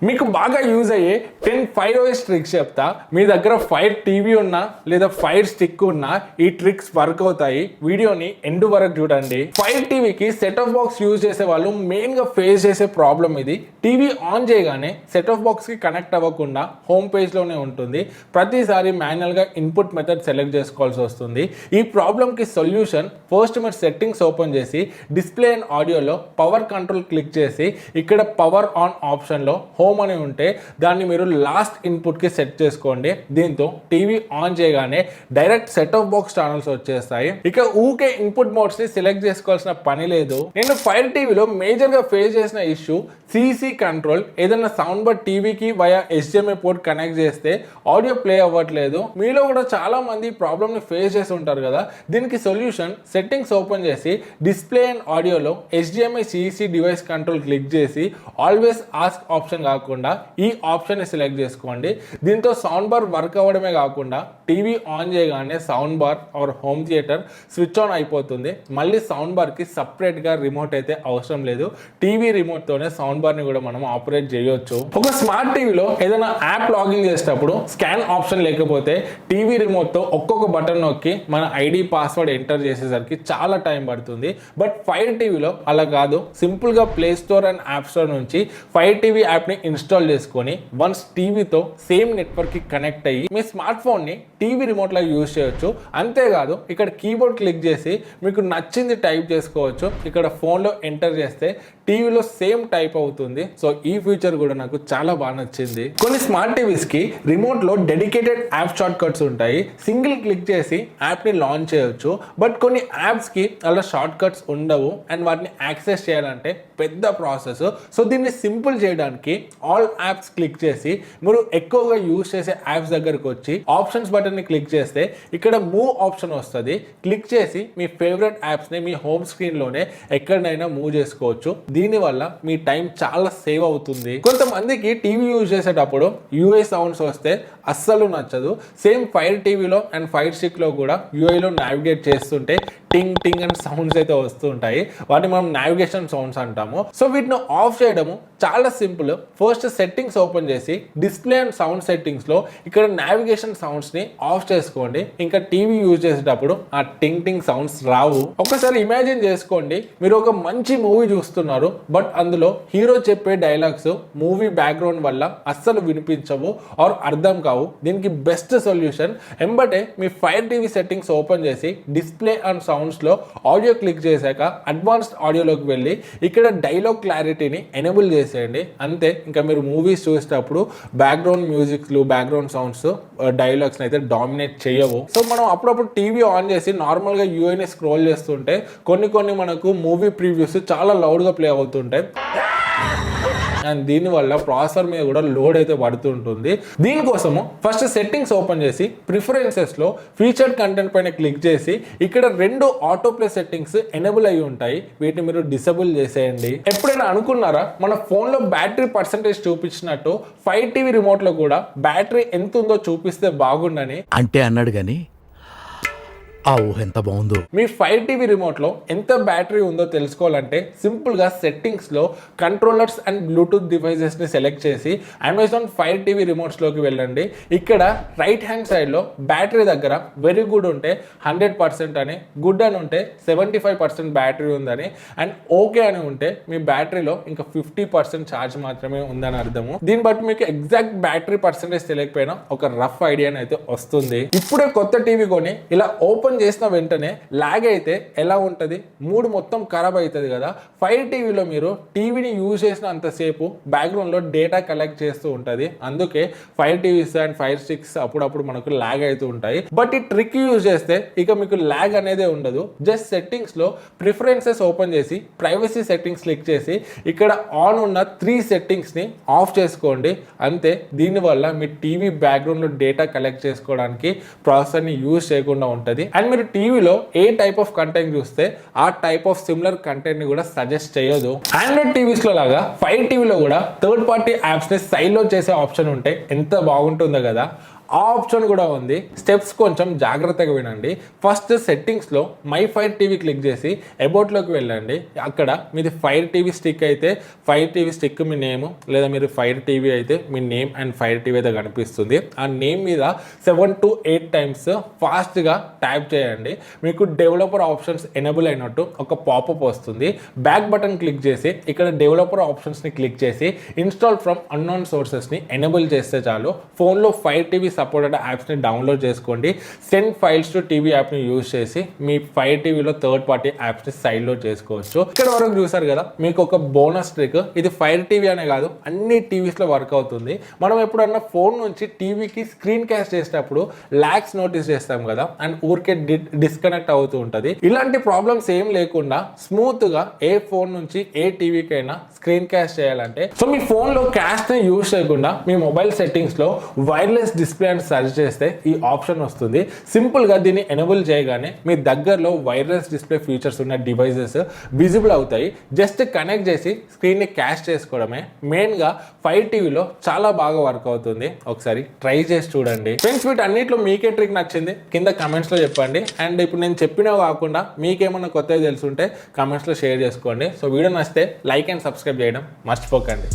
మీకు బాగా యూజ్ అయ్యే 10 FireOS ట్రిక్స్ చెప్తా. మీ దగ్గర ఫైర్ టీవీ ఉన్నా లేదా ఫైర్ స్టిక్ ఉన్నా ఈ ట్రిక్స్ వర్క్ అవుతాయి. వీడియోని ఎండ్ వరకు చూడండి. ఫైర్ టీవీకి సెట్ ఆఫ్ బాక్స్ యూజ్ చేసే వాళ్ళు మెయిన్ గా ఫేస్ చేసే ప్రాబ్లం ఇది. టీవీ ఆన్ చేయగానే సెట్ ఆఫ్ బాక్స్ కి కనెక్ట్ అవ్వకుండా హోమ్ పేజ్ లోనే ఉంటుంది. ప్రతిసారి మాన్యువల్ గా ఇన్పుట్ మెథడ్ సెలెక్ట్ చేసుకోవాల్సి వస్తుంది. ఈ ప్రాబ్లం కి సొల్యూషన్ ఫస్ట్ మీరు సెట్టింగ్స్ ఓపెన్ చేసి డిస్ప్లే అండ్ ఆడియోలో పవర్ కంట్రోల్ క్లిక్ చేసి ఇక్కడ పవర్ ఆన్ ఆప్షన్ లో హోమ్ అని ఉంటే దాన్ని మీరు లాస్ట్ ఇన్పుట్ కి సెట్ చేసుకోండి. దీంతో టీవీ ఆన్ చేయగానే direct set of box channels వచ్చేస్తాయి. ఇక ఊకే ఇన్పుట్ మోడ్స్ ని సెలెక్ట్ చేసుకోవాల్సిన పని లేదు. నేను ఫైర్ టీవీలో మేజర్ గా ఫేస్ చేసిన ఇష్యూ సిసి కంట్రోల్. ఏదైనా సౌండ్ బార్ టీవీకి వయా HDMI పోర్ట్ కనెక్ట్ చేస్తే ఆడియో ప్లే అవ్వట్లేదు. మీలో కూడా చాలా మంది ప్రాబ్లమ్ ని ఫేస్ చేసి ఉంటారు కదా. దీనికి సొల్యూషన్ సెట్టింగ్స్ ఓపెన్ చేసి డిస్ప్లే అండ్ ఆడియోలో HDMI CC device control click చేసి ఆల్వేస్ ఆస్క్ ఆప్షన్ కాకుండా ఈ ఆప్షన్ ని సెలెక్ట్ చేసుకోండి. దీంతో సౌండ్ బార్ వర్క్ అవ్వడమే కాకుండా టీవీ ఆన్ చేయగానే sound bar or home theatre switch on అయిపోతుంది. మళ్ళీ సౌండ్ బార్ కి సపరేట్ గా రిమోట్ అయితే అవసరం లేదు. టీవీ రిమోట్ తోనే సౌండ్ బార్ ని కూడా మనం ఆపరేట్ చేయొచ్చు. ఒక స్మార్ట్ టీవీలో ఏదైనా యాప్ లాగిన్ చేసేటప్పుడు స్కాన్ ఆప్షన్ లేకపోతే టీవీ రిమోట్ తో ఒక్కొక్క బటన్ నొక్కి మన ఐడి పాస్వర్డ్ ఎంటర్ చేసేసరికి చాలా టైం పడుతుంది. బట్ ఫైర్ టీవీలో అలా కాదు. సింపుల్ గా play store and app store నుంచి ఫైర్ టీవీ యాప్ ని ఇన్స్టాల్ చేసుకొని వన్స్ టీవీతో సేమ్ నెట్వర్క్ కి కనెక్ట్ అయ్యి మీ స్మార్ట్ ఫోన్ ని టీవీ రిమోట్ లాగా యూజ్ చేయొచ్చు. అంతేకాదు ఇక్కడ కీబోర్డ్ క్లిక్ చేసి మీకు నచ్చింది టైప్ చేసుకోవచ్చు. ఇక్కడ ఫోన్ లో ఎంటర్ చేస్తే టీవీలో సేమ్ టైప్ అవుతుంది. సో ఈ ఫీచర్ కూడా నాకు చాలా బాగా నచ్చింది. కొన్ని స్మార్ట్ టీవీస్ కి రిమోట్ లో డెడికేటెడ్ యాప్ షార్ట్ కట్స్ ఉంటాయి. సింగిల్ క్లిక్ చేసి యాప్ ని లాంచ్ చేయొచ్చు. బట్ కొన్ని యాప్స్ కి అలా షార్ట్ కట్స్ ఉండవు అండ్ వాటిని యాక్సెస్ చేయాలంటే పెద్ద ప్రాసెస్. సో దీన్ని సింపుల్ చేయడానికి ఆల్ యాప్స్ క్లిక్ చేసి మీరు ఎక్కువగా యూజ్ చేసే యాప్స్ దగ్గరకు వచ్చి ఆప్షన్స్ బటన్ ని క్లిక్ చేస్తే ఇక్కడ మూవ్ ఆప్షన్ వస్తుంది. క్లిక్ చేసి మీ ఫేవరెట్ యాప్స్ ని మీ హోమ్ స్క్రీన్ లోనే ఎక్కడైనా మూవ్ చేసుకోవచ్చు. దీనివల్ల మీ టైం చాలా సేవ్ అవుతుంది. కొంతమందికి టీవీ యూజ్ చేసేటప్పుడు యూఐ సౌండ్స్ వస్తే అస్సలు నచ్చదు. సేమ్ ఫైర్ టీవీలో అండ్ ఫైర్ స్టిక్ లో కూడా యూఐలో నావిగేట్ చేస్తుంటే టింగ్ టింగ్ అండ్ సౌండ్స్ అయితే వస్తూ ఉంటాయి. వాటిని మనం నావిగేషన్ సౌండ్స్ అంటాము. సో వీటిని ఆఫ్ చేయడము చాలా సింపుల్. ఫస్ట్ సెట్టింగ్స్ ఓపెన్ చేసి డిస్ప్లే అండ్ సౌండ్ సెట్టింగ్స్ లో ఇక్కడ నావిగేషన్ సౌండ్స్ ని ఆఫ్ చేసుకోండి. ఇంకా టీవీ యూజ్ చేసేటప్పుడు ఆ టింగ్ టింగ్ సౌండ్స్ రావు. ఒకసారి ఇమాజిన్ చేసుకోండి, మీరు ఒక మంచి మూవీ చూస్తున్నారు. బట్ అందులో హీరో చెప్పే డైలాగ్స్ మూవీ బ్యాక్గ్రౌండ్ వల్ల అస్సలు వినిపించవు ఆర్ అర్థం కావు. దీనికి బెస్ట్ సొల్యూషన్ ఎంబటే మీ ఫైర్ టీవీ సెట్టింగ్స్ ఓపెన్ చేసి డిస్ప్లే అండ్ సౌండ్స్ లో ఆడియో క్లిక్ చేశాక అడ్వాన్స్డ్ ఆడియోలోకి వెళ్ళి ఇక్కడ డైలాగ్ క్లారిటీని ఎనేబుల్ చేసేయండి. అంతే, ఇంకా మీరు మూవీస్ చూసేటప్పుడు బ్యాక్గ్రౌండ్ మ్యూజిక్లు బ్యాక్గ్రౌండ్ సౌండ్స్ డైలాగ్స్ అయితే డామినేట్ చేయవు. సో మనం అప్పుడప్పుడు టీవీ ఆన్ చేసి నార్మల్ గా యూఐని స్క్రోల్ చేస్తుంటే కొన్ని మనకు మూవీ ప్రివ్యూస్ చాలా లౌడ్ గా ప్లే అవుతుంటాయి అండ్ దీనివల్ల ప్రాసెసర్ మీద కూడా లోడ్ అయితే పడుతుంటుంది. దీనికోసము ఫస్ట్ సెట్టింగ్స్ ఓపెన్ చేసి ప్రిఫరెన్సెస్ లో ఫీచర్డ్ కంటెంట్ పైన క్లిక్ చేసి ఇక్కడ 2 ఆటో ప్లే సెట్టింగ్స్ ఎనేబుల్ అయ్యి ఉంటాయి. వీటిని మీరు డిసేబుల్ చేసేయండి. ఎప్పుడైనా అనుకున్నారా మన ఫోన్ లో బ్యాటరీ పర్సెంటేజ్ చూపించినట్టు ఫైర్ టీవీ రిమోట్ లో కూడా బ్యాటరీ ఎంత ఉందో చూపిస్తే బాగుండని? అంటే అన్నాడు గాని ఆ ఊహ ఎంత బాగుందో. మీ ఫైర్ టీవీ రిమోట్ లో ఎంత బ్యాటరీ ఉందో తెలుసుకోవాలంటే సింపుల్ గా సెట్టింగ్స్ లో కంట్రోలర్స్ అండ్ బ్లూటూత్ డివైసెస్ ని సెలెక్ట్ చేసి అమెజాన్ ఫైర్ టీవీ రిమోట్స్ లోకి వెళ్ళండి. ఇక్కడ రైట్ హ్యాండ్ సైడ్ లో బ్యాటరీ దగ్గర వెరీ గుడ్ ఉంటే 100% అని, గుడ్ అని ఉంటే 75% బ్యాటరీ ఉందని అండ్ ఓకే అని ఉంటే మీ బ్యాటరీలో ఇంకా 50% ఛార్జ్ మాత్రమే ఉందని అర్థము. దీన్ని బట్టి మీకు ఎగ్జాక్ట్ బ్యాటరీ పర్సెంటేజ్ తెలియకపోయినా ఒక రఫ్ ఐడియా అయితే వస్తుంది. ఇప్పుడే కొత్త టీవీ కొని ఇలా ఓపెన్ చేసిన వెంటనే లాగ్ అయితే ఎలా ఉంటుంది? మూడ్ మొత్తం ఖరాబ్ అవుతుంది కదా. ఫైర్ టీవీలో మీరు టీవీని యూజ్ చేసినంతసేపు బ్యాక్గ్రౌండ్ లో డేటా కలెక్ట్ చేస్తూ ఉంటుంది. అందుకే fire TVs and fire sticks అప్పుడప్పుడు మనకు లాగ్ అవుతూ ఉంటాయి. బట్ ఈ ట్రిక్ యూజ్ చేస్తే ఇక మీకు లాగ్ అనేదే ఉండదు. జస్ట్ సెట్టింగ్స్ లో ప్రిఫరెన్సెస్ ఓపెన్ చేసి ప్రైవసీ సెట్టింగ్స్ క్లిక్ చేసి ఇక్కడ ఆన్ ఉన్న 3 సెట్టింగ్స్ ని ఆఫ్ చేసుకోండి. అంతే, దీనివల్ల మీ టీవీ బ్యాక్గ్రౌండ్ లో డేటా కలెక్ట్ చేసుకోవడానికి ప్రాసెసర్ ని యూజ్ చేయకుండా ఉంటుంది. అండ్ మీరు టీవీలో ఏ టైప్ ఆఫ్ కంటెంట్ చూస్తే ఆ టైప్ ఆఫ్ సిమిలర్ కంటెంట్ ని కూడా సజెస్ట్ చేయదు. ఆండ్రాయిడ్ టీవీస్ లో లాగా ఫైర్ టీవీలో కూడా థర్డ్ పార్టీ యాప్స్ ని సైడ్ లో చేసే ఆప్షన్ ఉంటే ఎంత బాగుంటుందో కదా. ఆ ఆప్షన్ కూడా ఉంది. స్టెప్స్ కొంచెం జాగ్రత్తగా వినండి. ఫస్ట్ సెట్టింగ్స్లో మై ఫైర్ టీవీ క్లిక్ చేసి అబౌట్లోకి వెళ్ళండి. అక్కడ మీది ఫైర్ టీవీ స్టిక్ అయితే ఫైర్ టీవీ స్టిక్ మీ నేమ్, లేదా మీరు ఫైర్ టీవీ అయితే మీ నేమ్ అండ్ ఫైర్ టీవీ అయితే కనిపిస్తుంది. ఆ నేమ్ మీద 7 to 8 times ఫాస్ట్గా ట్యాప్ చేయండి. మీకు డెవలపర్ ఆప్షన్స్ ఎనేబుల్ అయినట్టు ఒక పాపప్ వస్తుంది. బ్యాక్ బటన్ క్లిక్ చేసి ఇక్కడ డెవలపర్ ఆప్షన్స్ని క్లిక్ చేసి ఇన్స్టాల్ ఫ్రమ్ అన్నోన్ సోర్సెస్ని ఎనేబుల్ చేస్తే చాలు. ఫోన్లో ఫైర్ టీవీ సపోర్టెడ్ యాప్స్ని డౌన్లోడ్ చేసుకోండి. సెండ్ ఫైల్స్ టు టీవీ యాప్ని యూజ్ చేసి మీ ఫైర్ టీవీలో థర్డ్ పార్టీ యాప్స్ని సైడ్లోడ్ చేసుకోవచ్చు. ఇక్కడ వరకు చూసారు కదా, మీకు ఒక బోనస్ ట్రిక్. ఇది ఫైర్ టీవీ అనే కాదు, అన్ని టీవీస్లో వర్క్ అవుతుంది. మనం ఎప్పుడన్నా ఫోన్ నుంచి టీవీకి స్క్రీన్ క్యాస్ట్ చేసేటప్పుడు లాగ్స్ నోటీస్ చేస్తాం కదా, అండ్ ఊరికే డిస్కనెక్ట్ అవుతూ ఉంటుంది. ఇలాంటి ప్రాబ్లమ్స్ ఏం లేకుండా స్మూత్ గా ఏ ఫోన్ నుంచి ఏ టీవీకైనా స్క్రీన్ క్యాస్ట్ చేయాలంటే, సో మీ ఫోన్ లో క్యాస్ట్ ని యూజ్ చేయకుండా మీ మొబైల్ సెట్టింగ్స్ లో వైర్లెస్ డిస్ప్లే అని సెర్చ్ చేస్తే ఈ ఆప్షన్ వస్తుంది. సింపుల్ గా దీన్ని ఎనేబుల్ చేయగానే మీ దగ్గరలో వైర్లెస్ డిస్ప్లే ఫీచర్స్ ఉన్న డివైజెస్ విజిబుల్ అవుతాయి. జస్ట్ కనెక్ట్ చేసి స్క్రీన్ ని క్యాస్ట్ చేసుకోవడమే. మెయిన్ గా ఫైర్ టీవీలో చాలా బాగా వర్క్ అవుతుంది. ఒకసారి ట్రై చేసి చూడండి ఫ్రెండ్స్. వీటన్నిటిలో మీకే ట్రిక్ నచ్చింది కింద కమెంట్స్లో చెప్పండి. అండ్ ఇప్పుడు నేను చెప్పినవి కాకుండా మీకేమన్నా కొత్తవి తెలుసుంటే కమెంట్స్లో షేర్ చేసుకోండి. సో వీడియో నచ్చితే లైక్ అండ్ సబ్స్క్రైబ్ చేయడం మర్చిపోకండి.